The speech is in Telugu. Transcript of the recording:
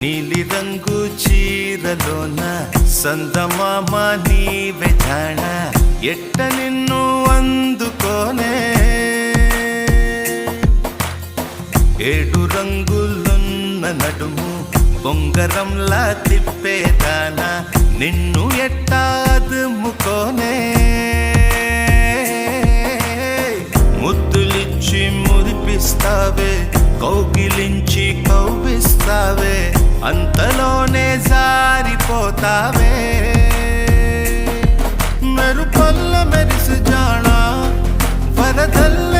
నీలి రంగు చీరలోన సందమామ నీవే జాణ ఎట్ట నిన్ను అందుకోనే ఏడు రంగులున్న నడుము బొంగరంలా తిప్పేదానా నిన్ను ఎట్టా అదుముకోనే ముద్దులిచ్చి మురిపిస్తావే కౌగిలించి కౌగిస్తావే అంతలోనే జారిపోతావే మెరుపల్ల మెరిసి జాణ వరదల్ల